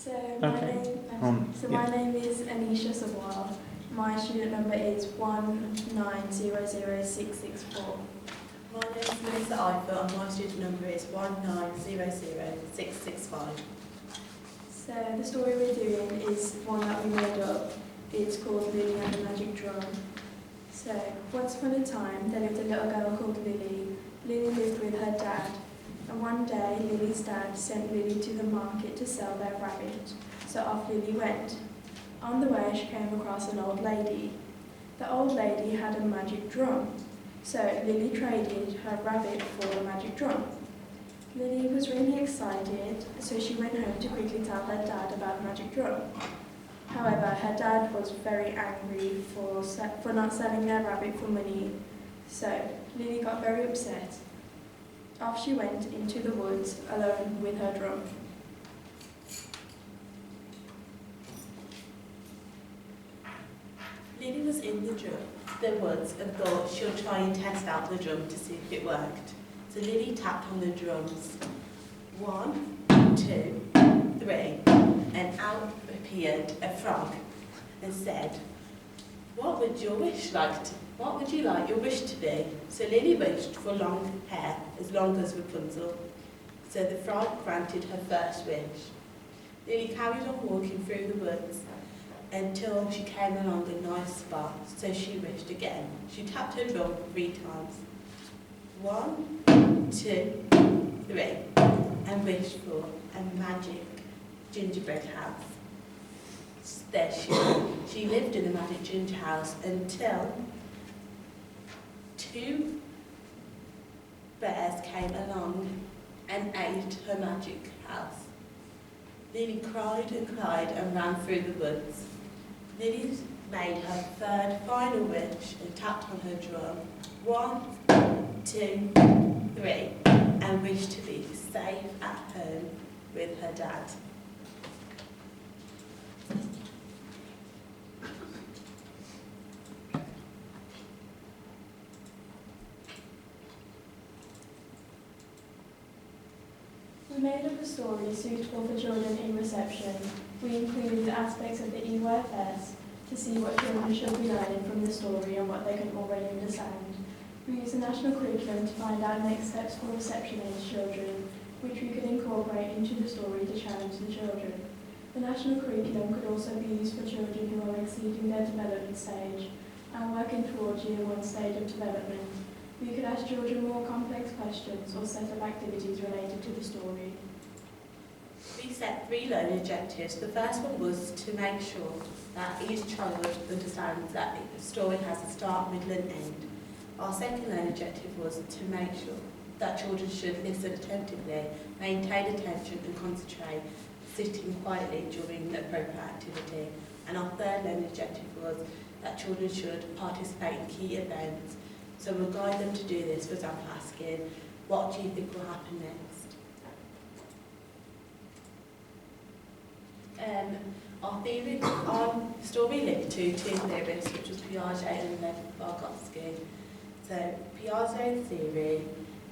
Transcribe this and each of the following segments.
So my name is Anisha. My student number is 1900664. My name is Melissa Eiffel and my student number is 1900665. So the story we're doing is one that we made up. It's called Lily and the Magic Drum. So once upon a time there lived a little girl called Lily. Lily lived with her dad, and one day Lily's dad sent Lily to the market to sell their rabbit. So off Lily went. On the way she came across an old lady. The old lady had a magic drum. So Lily traded her rabbit for a magic drum. Lily was really excited, so she went home to quickly tell her dad about the magic drum. However, her dad was very angry for not selling their rabbit for money, so Lily got very upset. Off she went into the woods alone with her drum. Lily was in the woods and thought she'll try and test out the drum to see if it worked. So Lily tapped on the drums. 1, 2, 3, and out appeared a frog and said, what would you like your wish to be? So Lily wished for long hair, as long as Rapunzel. So the frog granted her first wish. Lily carried on walking through the woods until she came along a nice spot, so she wished again. She tapped her drum 3 times. 1, 2, 3, and wished for a magic gingerbread house. There she lived in the magic ginger house until 2 bears came along and ate her magic house. Lily cried and ran through the woods. Lily made her third final wish and tapped on her drum. 1, 2, 3, and wished to be safe at home with her dad. We made up a story suitable for children in reception. We included aspects of the EYFS to see what children should be learning from the story and what they can already understand. We used the national curriculum to find out next steps for reception-age children, which we could incorporate into the story to challenge the children. The national curriculum could also be used for children who are exceeding their development stage and working towards year 1 stage of development. We could ask children more complex questions or set up activities related to the story. We set 3 learning objectives. The first one was to make sure that each child understands that the story has a start, middle and end. Our second learning objective was to make sure that children should listen attentively, maintain attention and concentrate, sitting quietly during the appropriate activity. And our third learning objective was that children should participate in key events. So we'll guide them to do this, for example, asking, what do you think will happen next? Our story linked to 2 theories, which was Piaget and Vygotsky. So Piaget's theory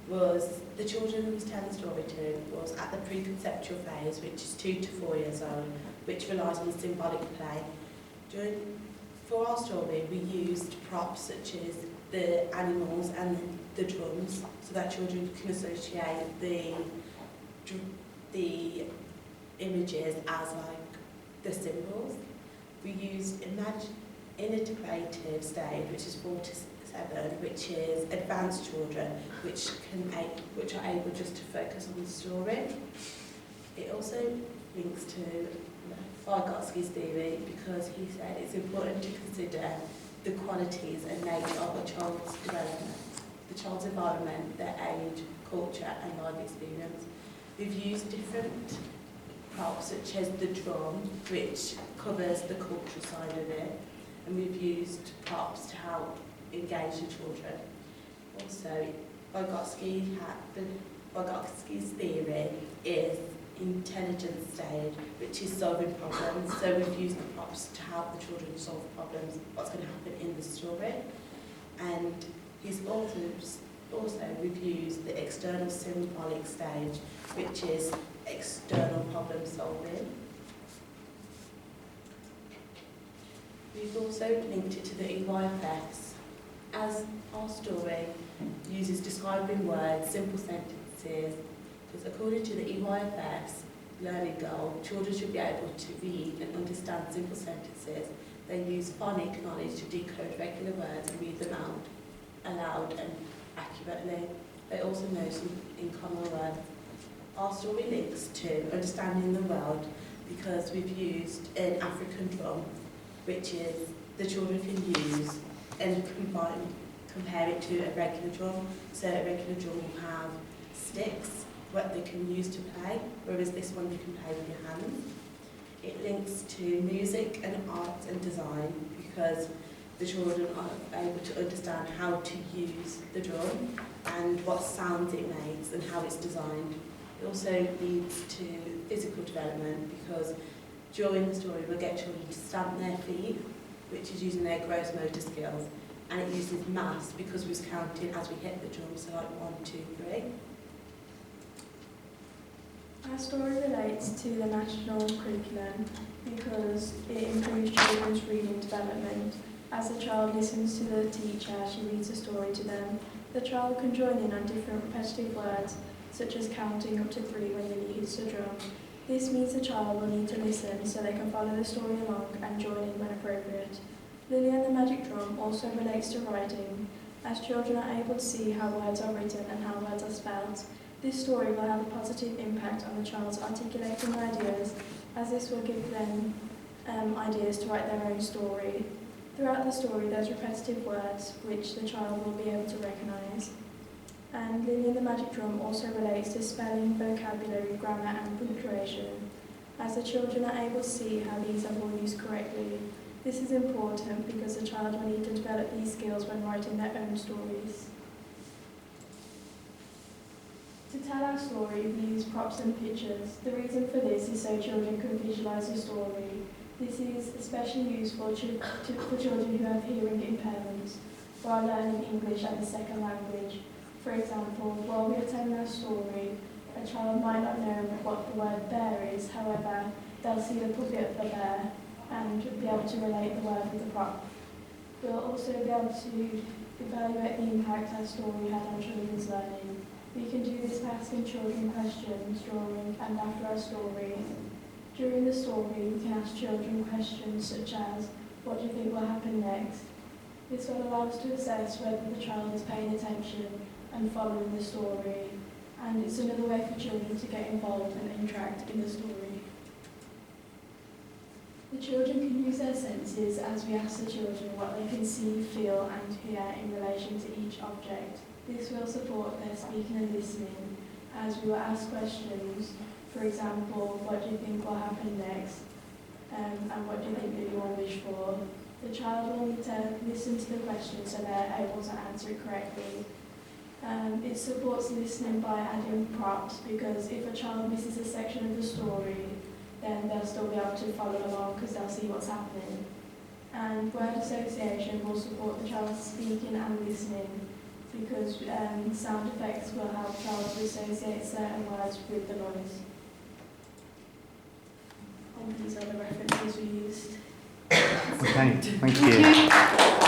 was the children who was telling the story to was at the preconceptual phase, which is 2 to 4 years old, which relies on symbolic play. For our story, we used props such as the animals and the drums, so that children can associate the images as like the symbols. We used integrative stage, which is 4 to 7, which is advanced children, which are able just to focus on the story. It also links to Vygotsky's theory because he said it's important to consider the qualities and nature of a child's development, the child's environment, their age, culture and life experience. We've used different props such as the drum, which covers the cultural side of it, and we've used props to help engage the children. Also, Vygotsky's theory is intelligence stage, which is solving problems. So we've used the props to help the children solve problems, what's going to happen in the story. And he's also we've used the external symbolic stage, which is external problem solving. We've also linked it to the EYFS, as our story uses describing words, simple sentences, because according to the EYFS learning goal, children should be able to read and understand simple sentences. They use phonic knowledge to decode regular words and read them out aloud and accurately. They also know some common words. Our story links to understanding the world because we've used an African drum, which is the children can use and compare it to a regular drum. So a regular drum will have sticks, what they can use to play, whereas this one you can play with your hands. It links to music and art and design because the children are able to understand how to use the drum and what sounds it makes and how it's designed. It also leads to physical development because during the story we'll get children to stamp their feet, which is using their gross motor skills, and it uses maths because we was counting as we hit the drum, so like 1, 2, 3. Our story relates to the national curriculum because it improves children's reading development. As the child listens to the teacher, she reads a story to them. The child can join in on different repetitive words, such as counting up to 3 when Lily hits the drum. This means the child will need to listen so they can follow the story along and join in when appropriate. Lily and the Magic Drum also relates to writing, as children are able to see how words are written and how words are spelled. This story will have a positive impact on the child's articulating ideas, as this will give them ideas to write their own story. Throughout the story, there's repetitive words which the child will be able to recognise. And Lily and the Magic Drum also relates to spelling, vocabulary, grammar and punctuation, as the children are able to see how these are all used correctly. This is important because the child will need to develop these skills when writing their own stories. To tell our story, we use props and pictures. The reason for this is so children can visualise the story. This is especially useful for children who have hearing impairments while learning English as a second language. For example, while we are telling our story, a child might not know what the word bear is, however, they'll see the puppet of the bear and be able to relate the word with the prop. We'll also be able to evaluate the impact our story had on children's learning. We can do this by asking children questions during and after our story. During the story, we can ask children questions such as, what do you think will happen next? This will allow us to assess whether the child is paying attention and following the story, and it's another way for children to get involved and interact in the story. The children can use their senses as we ask the children what they can see, feel and hear in relation to each object. This will support their speaking and listening, as we will ask questions. For example, what do you think will happen next? And what do you think that you want to wish for? The child will need to listen to the question so they're able to answer it correctly. It supports listening by adding props, because if a child misses a section of the story, then they'll still be able to follow along because they'll see what's happening. And word association will support the child's speaking and listening, because sound effects will help the child to associate certain words with the noise. And these are the references we used. Okay, thank you.